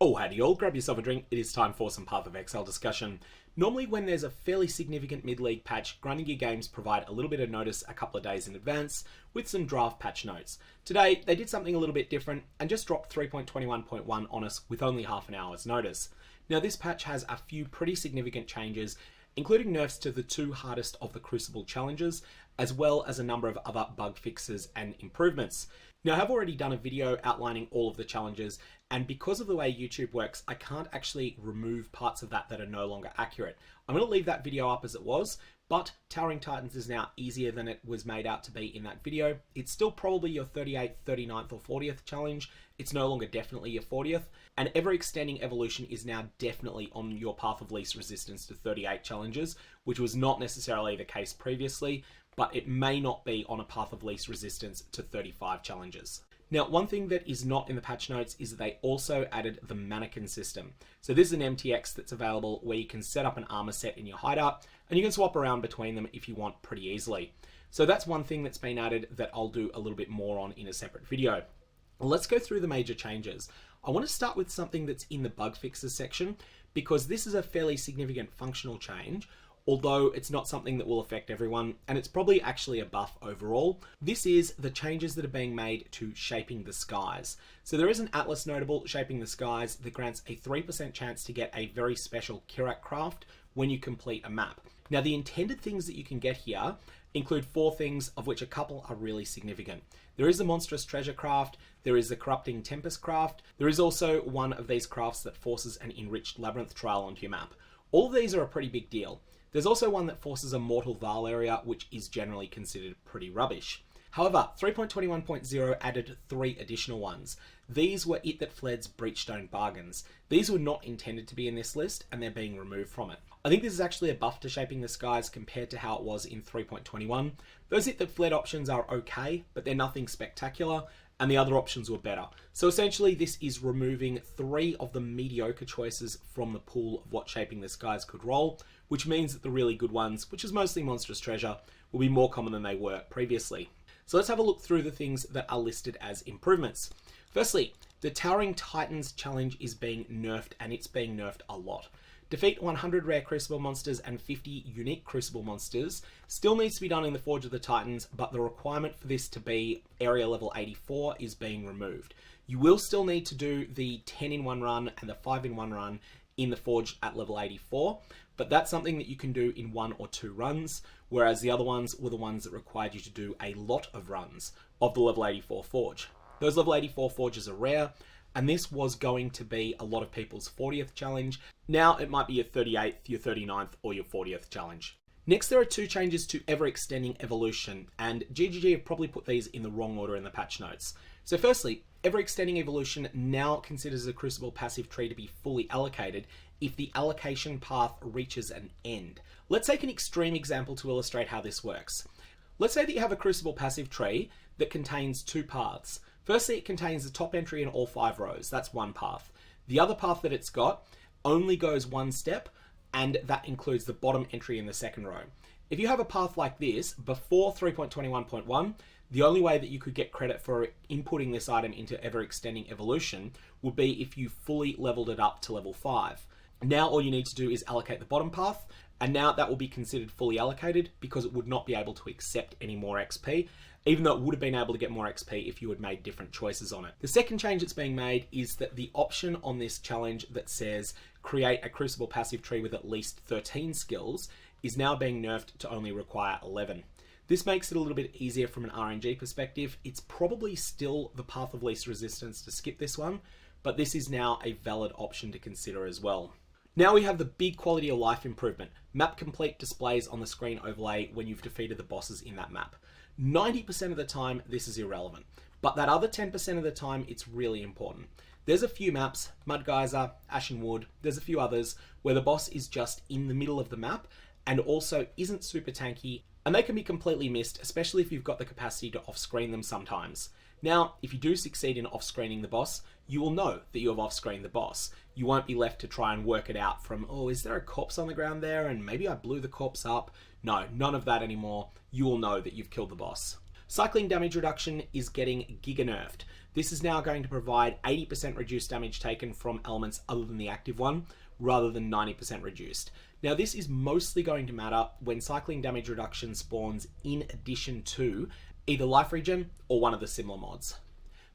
Oh, howdy all, grab yourself a drink, it is time for some Path of Exile discussion. Normally when there's a fairly significant mid-league patch, grinding gear games provide a little bit of notice a couple of days in advance with some draft patch notes. Today, they did something a little bit different and just dropped 3.21.1 on us with only half an hour's notice. Now this patch has a few pretty significant changes, including nerfs to the two hardest of the Crucible challenges, as well as a number of other bug fixes and improvements. Now I have already done a video outlining all of the challenges, and because of the way YouTube works, I can't actually remove parts of that are no longer accurate. I'm going to leave that video up as it was, but Towering Titans is now easier than it was made out to be in that video. It's still probably your 38th, 39th or 40th challenge. It's no longer definitely your 40th, and ever-extending evolution is now definitely on your path of least resistance to 38 challenges, which was not necessarily the case previously, but it may not be on a path of least resistance to 35 challenges. Now, one thing that is not in the patch notes is that they also added the Mannequin System. So this is an MTX that's available where you can set up an armor set in your hideout and you can swap around between them if you want pretty easily. So that's one thing that's been added that I'll do a little bit more on in a separate video. Let's go through the major changes. I want to start with something that's in the bug fixes section because this is a fairly significant functional change, although it's not something that will affect everyone, and it's probably actually a buff overall. This is the changes that are being made to Shaping the Skies. So there is an Atlas notable, Shaping the Skies, that grants a 3% chance to get a very special Kirak craft when you complete a map. Now the intended things that you can get here include 4 things, of which a couple are really significant. There is the Monstrous Treasure craft, there is the Corrupting Tempest craft, there is also one of these crafts that forces an Enriched Labyrinth trial onto your map. All of these are a pretty big deal. There's also one that forces a Mortal Val area, which is generally considered pretty rubbish. However, 3.21.0 added 3 additional ones. These were It That Fled's Breachstone Bargains. These were not intended to be in this list, and they're being removed from it. I think this is actually a buff to Shaping the Skies compared to how it was in 3.21. Those It That Fled options are okay, but they're nothing spectacular, and the other options were better. So essentially this is removing 3 of the mediocre choices from the pool of what Shaping the Skies could roll, which means that the really good ones, which is mostly Monstrous Treasure, will be more common than they were previously. So let's have a look through the things that are listed as improvements. Firstly, the Towering Titans challenge is being nerfed, and it's being nerfed a lot. Defeat 100 rare Crucible monsters and 50 unique Crucible monsters still needs to be done in the Forge of the Titans, but the requirement for this to be area level 84 is being removed. You will still need to do the 10 in 1 run and the 5 in 1 run in the Forge at level 84, but that's something that you can do in 1 or 2 runs, whereas the other ones were the ones that required you to do a lot of runs of the level 84 Forge. Those level 84 Forges are rare, and this was going to be a lot of people's 40th challenge. Now it might be your 38th, your 39th, or your 40th challenge. Next, there are 2 changes to ever-extending evolution, and GGG have probably put these in the wrong order in the patch notes. So firstly, ever-extending evolution now considers the Crucible passive tree to be fully allocated if the allocation path reaches an end. Let's take an extreme example to illustrate how this works. Let's say that you have a Crucible passive tree that contains 2 paths. Firstly, it contains the top entry in all 5 rows. That's one path. The other path that it's got only goes 1 step, and that includes the bottom entry in the 2nd row. If you have a path like this before 3.21.1, the only way that you could get credit for inputting this item into ever-extending evolution would be if you fully leveled it up to level 5. Now all you need to do is allocate the bottom path, and now that will be considered fully allocated because it would not be able to accept any more XP, even though it would have been able to get more XP if you had made different choices on it. The second change that's being made is that the option on this challenge that says create a Crucible passive tree with at least 13 skills is now being nerfed to only require 11. This makes it a little bit easier from an RNG perspective. It's probably still the path of least resistance to skip this one, but this is now a valid option to consider as well. Now we have the big quality of life improvement. Map complete displays on the screen overlay when you've defeated the bosses in that map. 90% of the time this is irrelevant, but that other 10% of the time it's really important. There's a few maps, Mud Geyser, Ashen Wood, there's a few others where the boss is just in the middle of the map and also isn't super tanky, and they can be completely missed, especially if you've got the capacity to off-screen them sometimes. Now, if you do succeed in off-screening the boss, you will know that you have off-screened the boss. You won't be left to try and work it out from, oh, is there a corpse on the ground there and maybe I blew the corpse up? No, none of that anymore. You will know that you've killed the boss. Cycling damage reduction is getting Giganerfed. This is now going to provide 80% reduced damage taken from elements other than the active one, rather than 90% reduced. Now this is mostly going to matter when cycling damage reduction spawns in addition to either life regen or one of the similar mods.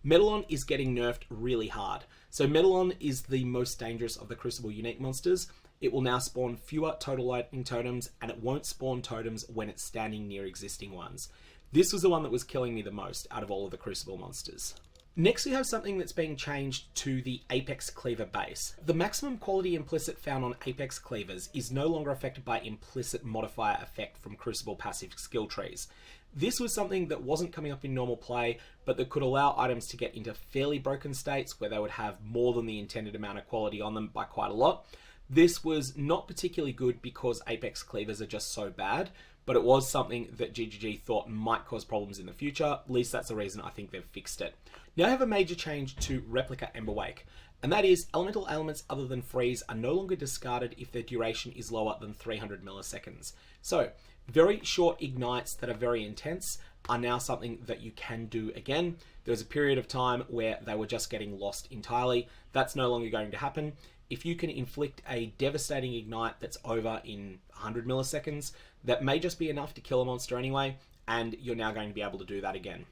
Metallon is getting nerfed really hard. So Metallon is the most dangerous of the Crucible unique monsters. It will now spawn fewer total lightning totems, and it won't spawn totems when it's standing near existing ones. This was the one that was killing me the most out of all of the Crucible monsters. Next, we have something that's being changed to the Apex Cleaver base. The maximum quality implicit found on Apex Cleavers is no longer affected by implicit modifier effect from Crucible passive skill trees. This was something that wasn't coming up in normal play, but that could allow items to get into fairly broken states where they would have more than the intended amount of quality on them by quite a lot. This was not particularly good because Apex Cleavers are just so bad, but it was something that GGG thought might cause problems in the future. At least that's the reason I think they've fixed it. Now I have a major change to Replica Emberwake, and that is elemental elements other than freeze are no longer discarded if their duration is lower than 300 milliseconds. So very short ignites that are very intense are now something that you can do again. There was a period of time where they were just getting lost entirely. That's no longer going to happen. If you can inflict a devastating ignite that's over in 100 milliseconds, that may just be enough to kill a monster anyway, and you're now going to be able to do that again.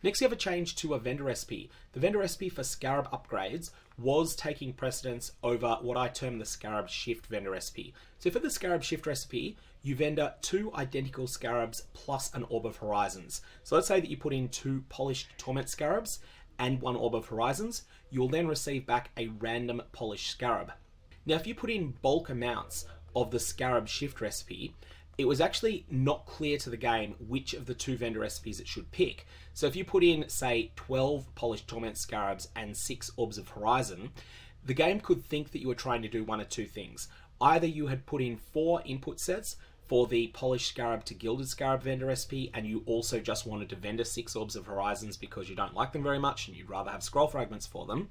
Next, we have a change to a vendor recipe. The vendor recipe for Scarab upgrades was taking precedence over what I term the Scarab shift vendor recipe. So for the Scarab shift recipe, you vendor 2 identical Scarabs plus an Orb of Horizons. So let's say that you put in 2 polished Torment Scarabs and 1 Orb of Horizons. You will then receive back a random polished Scarab. Now, if you put in bulk amounts of the Scarab shift recipe, it was actually not clear to the game which of the 2 vendor recipes it should pick. So if you put in, say, 12 polished Torment Scarabs and 6 Orbs of Horizon, the game could think that you were trying to do one of 2 things. Either you had put in 4 input sets for the polished Scarab to gilded Scarab vendor recipe, and you also just wanted to vendor 6 Orbs of Horizons because you don't like them very much and you'd rather have scroll fragments for them.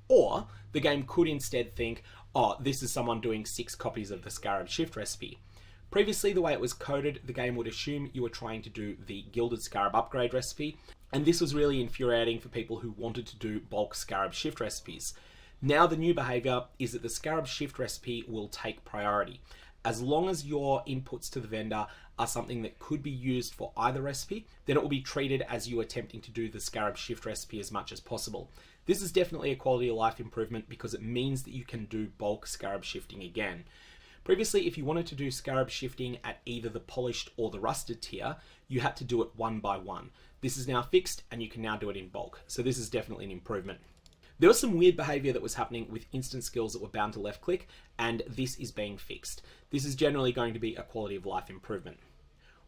Or the game could instead think, oh, this is someone doing 6 copies of the Scarab shift recipe. Previously, the way it was coded, the game would assume you were trying to do the Gilded Scarab upgrade recipe, and this was really infuriating for people who wanted to do bulk Scarab shift recipes. Now the new behavior is that the Scarab shift recipe will take priority. As long as your inputs to the vendor are something that could be used for either recipe, then it will be treated as you attempting to do the Scarab shift recipe as much as possible. This is definitely a quality of life improvement because it means that you can do bulk Scarab shifting again. Previously, if you wanted to do Scarab shifting at either the polished or the rusted tier, you had to do it one by one. This is now fixed and you can now do it in bulk. So this is definitely an improvement. There was some weird behavior that was happening with instant skills that were bound to left click, and this is being fixed. This is generally going to be a quality of life improvement.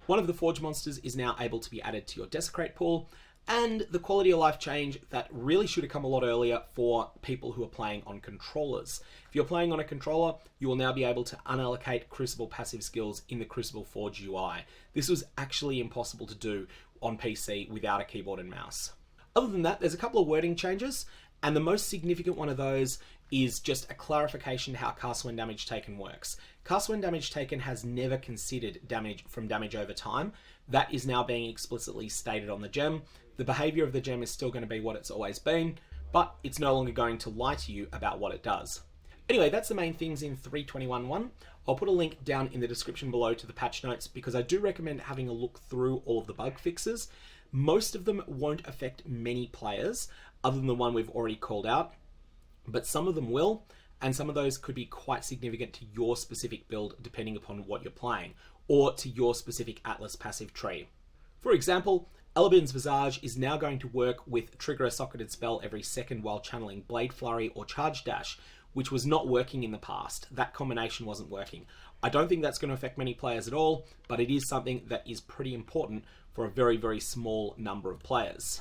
One of the Forge monsters is now able to be added to your desecrate pool, and the quality of life change that really should have come a lot earlier for people who are playing on controllers. If you're playing on a controller, you will now be able to unallocate Crucible passive skills in the Crucible Forge UI. This was actually impossible to do on PC without a keyboard and mouse. Other than that, there's a couple of wording changes, and the most significant one of those is just a clarification how cast when damage taken works. Cast when damage taken has never considered damage from damage over time. That is now being explicitly stated on the gem. The behavior of the gem is still going to be what it's always been, but it's no longer going to lie to you about what it does. Anyway, that's the main things in 3.21.1. I'll put a link down in the description below to the patch notes because I do recommend having a look through all of the bug fixes. Most of them won't affect many players other than the one we've already called out, but some of them will, and some of those could be quite significant to your specific build depending upon what you're playing, or to your specific Atlas passive tree. For example, Elebin's Visage is now going to work with trigger a socketed spell every second while channeling Blade Flurry or Charge Dash, which was not working in the past. That combination wasn't working. I don't think that's going to affect many players at all, but it is something that is pretty important for a very, very small number of players.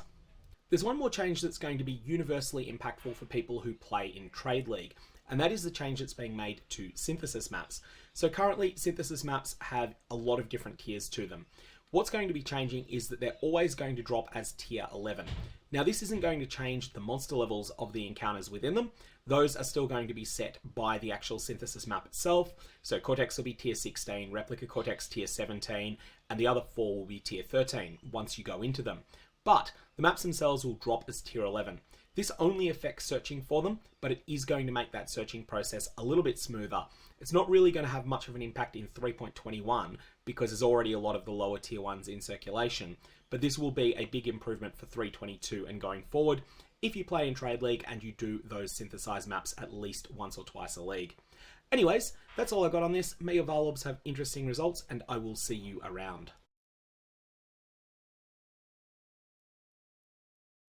There's one more change that's going to be universally impactful for people who play in Trade League, and that is the change that's being made to synthesis maps. So currently, synthesis maps have a lot of different tiers to them. What's going to be changing is that they're always going to drop as tier 11. Now, this isn't going to change the monster levels of the encounters within them. those are still going to be set by the actual synthesis map itself. So Cortex will be tier 16, Replica Cortex tier 17, and the other 4 will be tier 13 once you go into them. But the maps themselves will drop as tier 11. This only affects searching for them, but it is going to make that searching process a little bit smoother. It's not really going to have much of an impact in 3.21 because there's already a lot of the lower tier ones in circulation, but this will be a big improvement for 3.22 and going forward if you play in Trade League and you do those synthesized maps at least once or twice a league. Anyways, that's all I got on this. May your Varlobs have interesting results, and I will see you around.